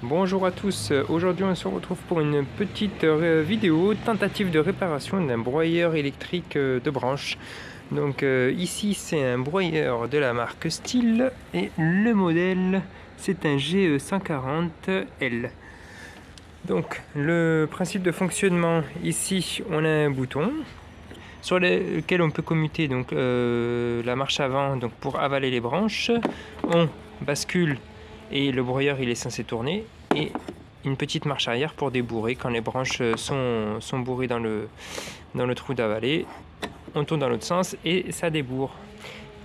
Bonjour à tous, aujourd'hui on se retrouve pour une petite vidéo tentative de réparation d'un broyeur électrique de branche. Donc ici c'est un broyeur de la marque Stihl et le modèle c'est un GE140L. Donc le principe de fonctionnement, ici on a un bouton sur lequel on peut commuter donc, la marche avant donc, pour avaler les branches. On bascule et le broyeur il est censé tourner, et une petite marche arrière pour débourrer quand les branches sont bourrées dans le trou d'avalé. On tourne dans l'autre sens et ça débourre.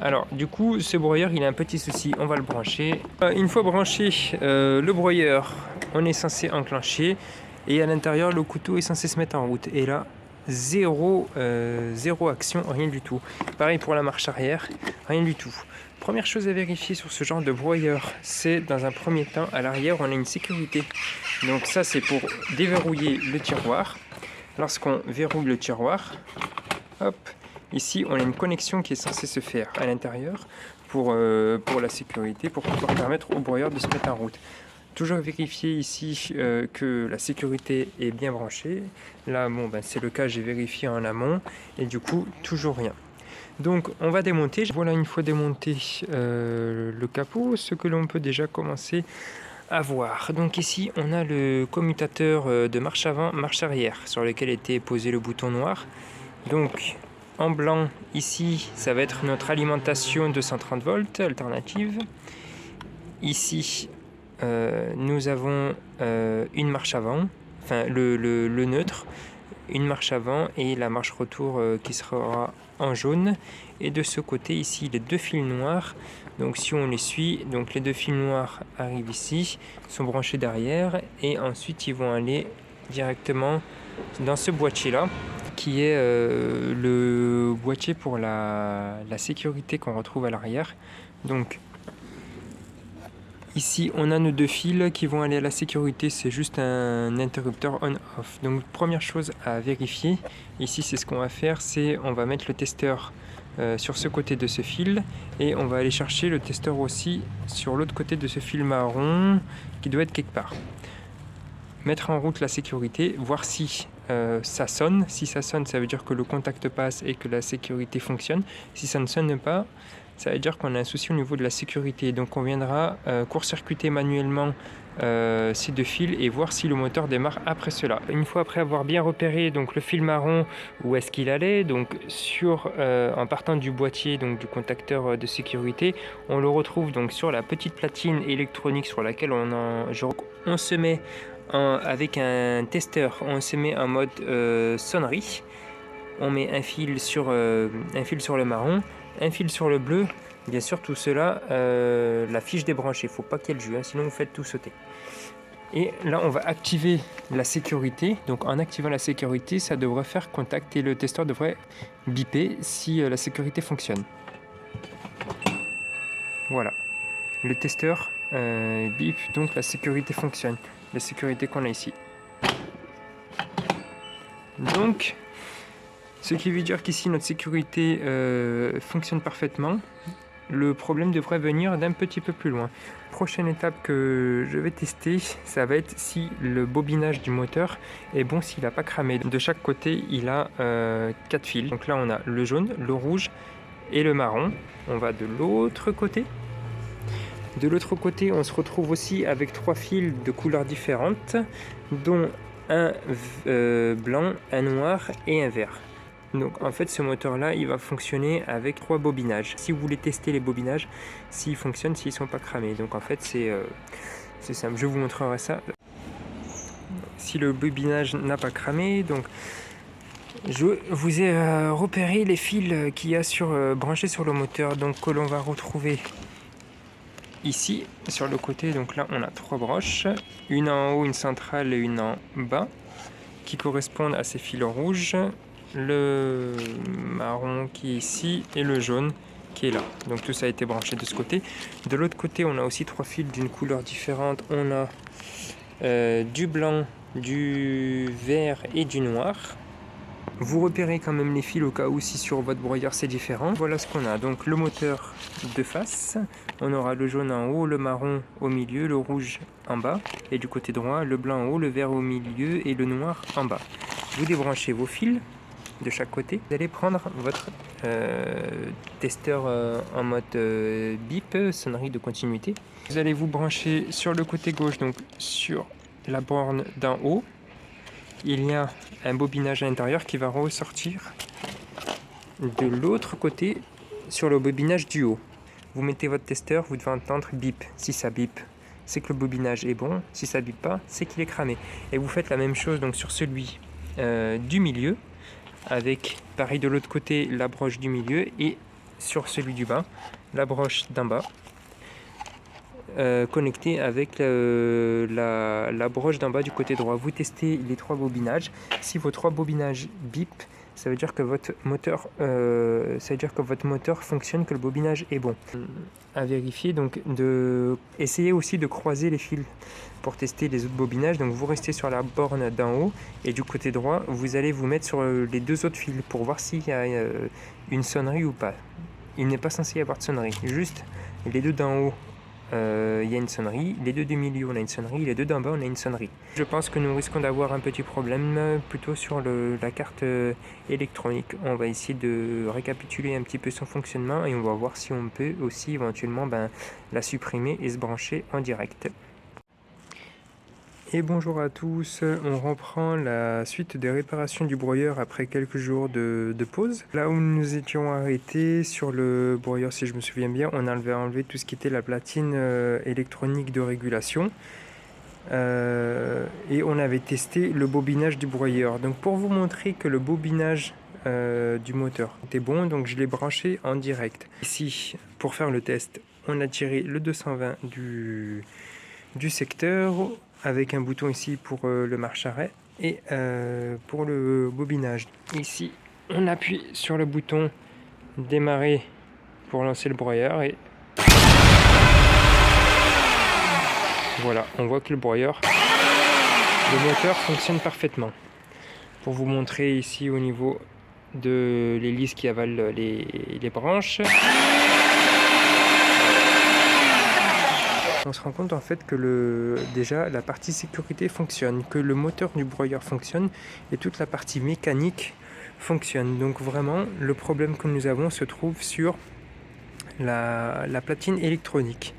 Alors du coup ce broyeur il a un petit souci, on va le brancher. Une fois branché le broyeur, on est censé enclencher et à l'intérieur le couteau est censé se mettre en route, et là zéro action, rien du tout. Pareil pour la marche arrière, rien du tout. Première chose à vérifier sur ce genre de broyeur, c'est dans un premier temps à l'arrière on a une sécurité. Donc ça c'est pour déverrouiller le tiroir. Lorsqu'on verrouille le tiroir, hop, ici on a une connexion qui est censée se faire à l'intérieur pour la sécurité, pour pouvoir permettre au broyeur de se mettre en route. Toujours vérifier ici que la sécurité est bien branchée. Là, bon, c'est le cas, j'ai vérifié en amont, et du coup, toujours rien. Donc, on va démonter. Voilà, une fois démonté le capot, ce que l'on peut déjà commencer à voir. Donc ici, on a le commutateur de marche avant, marche arrière, sur lequel était posé le bouton noir. Donc, en blanc, ici, ça va être notre alimentation 230 volts alternative. Ici, nous avons une marche avant, enfin le neutre, une marche avant et la marche retour qui sera en jaune. Et de ce côté ici les deux fils noirs, donc si on les suit, donc les deux fils noirs arrivent ici, sont branchés derrière, et ensuite ils vont aller directement dans ce boîtier là qui est le boîtier pour la sécurité qu'on retrouve à l'arrière. Donc ici, on a nos deux fils qui vont aller à la sécurité, c'est juste un interrupteur on-off. Donc, première chose à vérifier, ici, c'est ce qu'on va faire, c'est on va mettre le testeur sur ce côté de ce fil, et on va aller chercher le testeur aussi sur l'autre côté de ce fil marron qui doit être quelque part. Mettre en route la sécurité, voir si ça sonne. Si ça sonne, ça veut dire que le contact passe et que la sécurité fonctionne. Si ça ne sonne pas, ça veut dire qu'on a un souci au niveau de la sécurité. Donc on viendra court-circuiter manuellement ces deux fils et voir si le moteur démarre après cela. Une fois après avoir bien repéré donc le fil marron où est-ce qu'il allait, donc en partant du boîtier, donc du contacteur de sécurité, on le retrouve donc sur la petite platine électronique sur laquelle on se met avec un testeur, on se met en mode sonnerie. On met un fil sur le marron, un fil sur le bleu. Bien sûr, tout cela, la fiche débranchée. Il ne faut pas qu'elle joue, sinon vous faites tout sauter. Et là, on va activer la sécurité. Donc, en activant la sécurité, ça devrait faire contact et le testeur devrait biper si la sécurité fonctionne. Voilà. Le testeur bip, donc la sécurité fonctionne. La sécurité qu'on a ici. Donc, ce qui veut dire qu'ici notre sécurité fonctionne parfaitement. Le problème devrait venir d'un petit peu plus loin. Prochaine étape que je vais tester, ça va être si le bobinage du moteur est bon, s'il n'a pas cramé. De chaque côté, il a 4 fils. Donc là, on a le jaune, le rouge et le marron. On va de l'autre côté. De l'autre côté, on se retrouve aussi avec 3 fils de couleurs différentes, dont un blanc, un noir et un vert. Donc en fait ce moteur là il va fonctionner avec 3 bobinages. Si vous voulez tester les bobinages, s'ils fonctionnent, s'ils ne sont pas cramés. Donc en fait c'est simple, je vous montrerai ça. Si le bobinage n'a pas cramé, donc je vous ai repéré les fils qu'il y a branchés sur le moteur, donc que l'on va retrouver ici sur le côté. Donc là on a 3 broches, une en haut, une centrale et une en bas, qui correspondent à ces fils rouges, le marron qui est ici et le jaune qui est là. Donc tout ça a été branché de ce côté. De l'autre côté, on a aussi 3 fils d'une couleur différente. On a du blanc, du vert et du noir. Vous repérez quand même les fils au cas où si sur votre broyeur c'est différent. Voilà ce qu'on a. Donc le moteur de face. On aura le jaune en haut, le marron au milieu, le rouge en bas. Et du côté droit, le blanc en haut, le vert au milieu et le noir en bas. Vous débranchez vos fils de chaque côté. Vous allez prendre votre testeur en mode bip, sonnerie de continuité. Vous allez vous brancher sur le côté gauche, donc sur la borne d'en haut. Il y a un bobinage à l'intérieur qui va ressortir de l'autre côté sur le bobinage du haut. Vous mettez votre testeur, vous devez entendre bip. Si ça bip, c'est que le bobinage est bon. Si ça bip pas, c'est qu'il est cramé. Et vous faites la même chose donc sur celui du milieu, avec pareil de l'autre côté la broche du milieu, et sur celui du bas, la broche d'en bas. Connecté avec la broche d'en bas du côté droit. Vous testez les 3 bobinages. Si vos 3 bobinages bip, ça veut dire que votre moteur, fonctionne, que le bobinage est bon. À vérifier, donc essayez aussi de croiser les fils pour tester les autres bobinages. Donc vous restez sur la borne d'en haut et du côté droit, vous allez vous mettre sur les 2 autres fils pour voir s'il y a une sonnerie ou pas. Il n'est pas censé y avoir de sonnerie, juste les 2 d'en haut. Il y a une sonnerie, les 2 du milieu on a une sonnerie, les 2 d'en bas on a une sonnerie. Je pense que nous risquons d'avoir un petit problème plutôt sur la carte électronique. On va essayer de récapituler un petit peu son fonctionnement et on va voir si on peut aussi éventuellement la supprimer et se brancher en direct. Et bonjour à tous, on reprend la suite des réparations du broyeur après quelques jours de pause. Là où nous nous étions arrêtés sur le broyeur, si je me souviens bien, on avait enlevé tout ce qui était la platine électronique de régulation. Et on avait testé le bobinage du broyeur. Donc pour vous montrer que le bobinage du moteur était bon, donc je l'ai branché en direct. Ici, pour faire le test, on a tiré le 220 du secteur, avec un bouton ici pour le marche-arrêt et pour le bobinage. Ici, on appuie sur le bouton démarrer pour lancer le broyeur et voilà, on voit que le broyeur, le moteur fonctionne parfaitement. Pour vous montrer ici au niveau de l'hélice qui avale les branches, on se rend compte en fait que déjà la partie sécurité fonctionne, que le moteur du broyeur fonctionne et toute la partie mécanique fonctionne. Donc vraiment le problème que nous avons se trouve sur la platine électronique.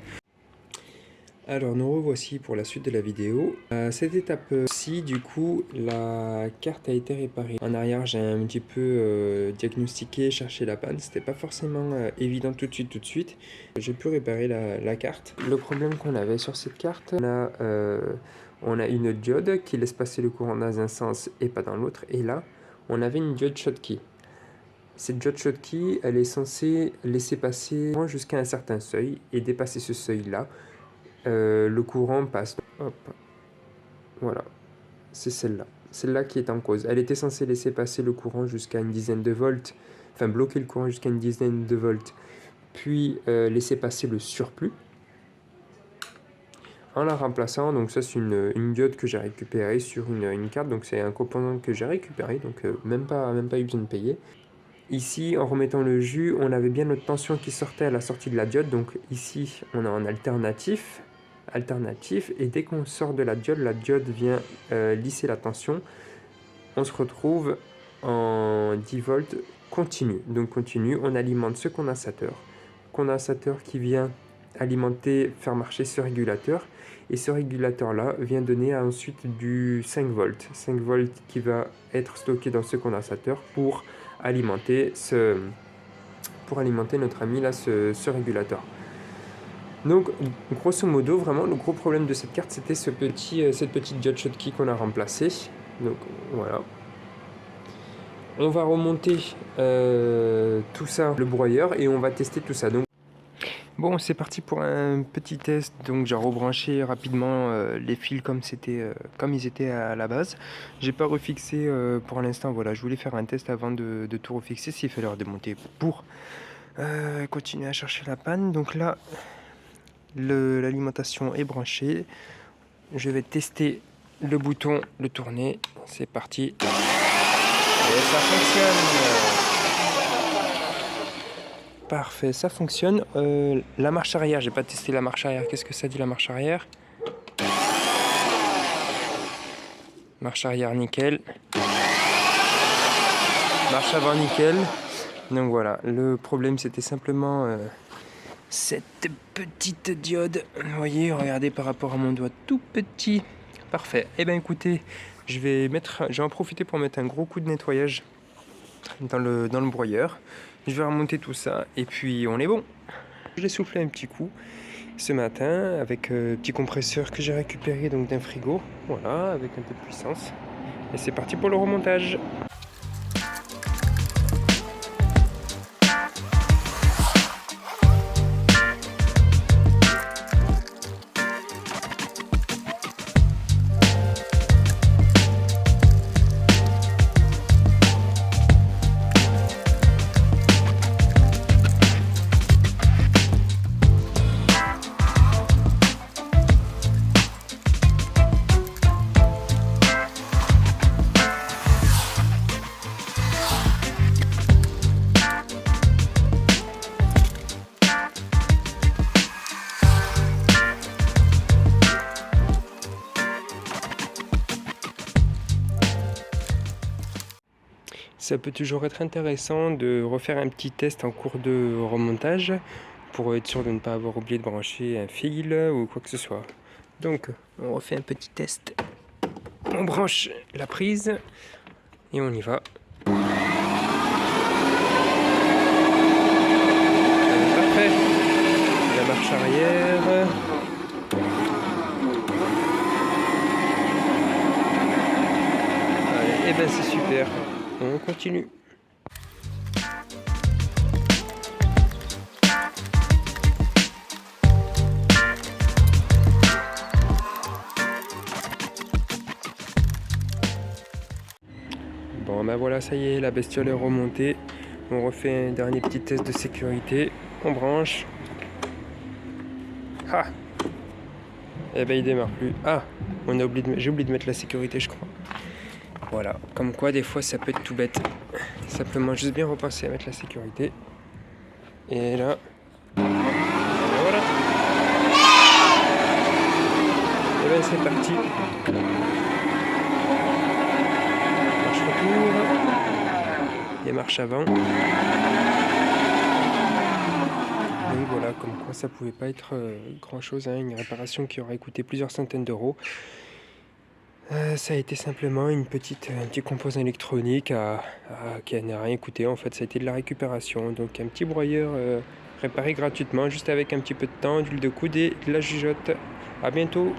Alors nous revoici pour la suite de la vidéo. À cette étape-ci, du coup, la carte a été réparée. En arrière, j'ai un petit peu diagnostiqué, cherché la panne. C'était pas forcément évident tout de suite. J'ai pu réparer la carte. Le problème qu'on avait sur cette carte, on a une diode qui laisse passer le courant dans un sens et pas dans l'autre. Et là, on avait une diode Schottky. Cette diode Schottky, elle est censée laisser passer jusqu'à un certain seuil et dépasser ce seuil-là. Le courant passe. Hop. Voilà, c'est celle-là qui est en cause. Elle était censée laisser passer le courant jusqu'à une dizaine de volts, enfin bloquer le courant jusqu'à une dizaine de volts, puis laisser passer le surplus en la remplaçant. Donc ça c'est une diode que j'ai récupérée sur une carte, donc c'est un composant que j'ai récupéré, donc même pas eu besoin de payer. Ici, en remettant le jus, on avait bien notre tension qui sortait à la sortie de la diode, donc ici on est en alternatif, et dès qu'on sort de la diode vient lisser la tension. On se retrouve en 10 volts continu. Donc continu, on alimente ce condensateur qui vient alimenter, faire marcher ce régulateur, et ce régulateur là vient donner ensuite du 5 volts qui va être stocké dans ce condensateur pour alimenter notre ami là, ce régulateur. Donc grosso modo, vraiment le gros problème de cette carte, c'était cette petite diode Schottky qu'on a remplacée. Donc voilà, on va remonter tout ça, le broyeur, et on va tester tout ça. Donc bon, c'est parti pour un petit test. Donc j'ai rebranché rapidement les fils comme ils étaient à la base. J'ai pas refixé pour l'instant. Voilà, je voulais faire un test avant de tout refixer s'il fallait redémonter pour continuer à chercher la panne. Donc là, l'alimentation est branchée. Je vais tester le bouton, le tourner. C'est parti. Et ça fonctionne. Parfait, ça fonctionne. La marche arrière, j'ai pas testé la marche arrière. Qu'est-ce que ça dit la marche arrière? Marche arrière nickel. Marche avant nickel. Donc voilà, le problème c'était simplement cette petite diode. Vous voyez, regardez par rapport à mon doigt tout petit. Parfait. Et bien écoutez, je vais en profiter pour mettre un gros coup de nettoyage dans le broyeur. Je vais remonter tout ça et puis on est bon. Je l'ai soufflé un petit coup ce matin avec un petit compresseur que j'ai récupéré donc d'un frigo. Voilà, avec un peu de puissance. Et c'est parti pour le remontage. Ça peut toujours être intéressant de refaire un petit test en cours de remontage pour être sûr de ne pas avoir oublié de brancher un fil ou quoi que ce soit. Donc on refait un petit test. On branche la prise et on y va. Parfait. La marche arrière. Allez, et ben c'est super. On continue. Bon ben voilà, ça y est, la bestiole est remontée. On refait un dernier petit test de sécurité. On branche. Ah! Eh ben il démarre plus. Ah! J'ai oublié de mettre la sécurité, je crois. Voilà, comme quoi des fois ça peut être tout bête. Simplement juste bien repasser à mettre la sécurité. Et là, voilà. Et bien c'est parti. Marche retour. Et marche avant. Donc voilà, comme quoi ça pouvait pas être grand chose, hein, une réparation qui aurait coûté plusieurs centaines d'euros. Ça a été simplement un petit composant électronique qui n'a rien coûté. En fait, ça a été de la récupération. Donc un petit broyeur réparé gratuitement, juste avec un petit peu de temps, d'huile de coude et de la jugeote. À bientôt.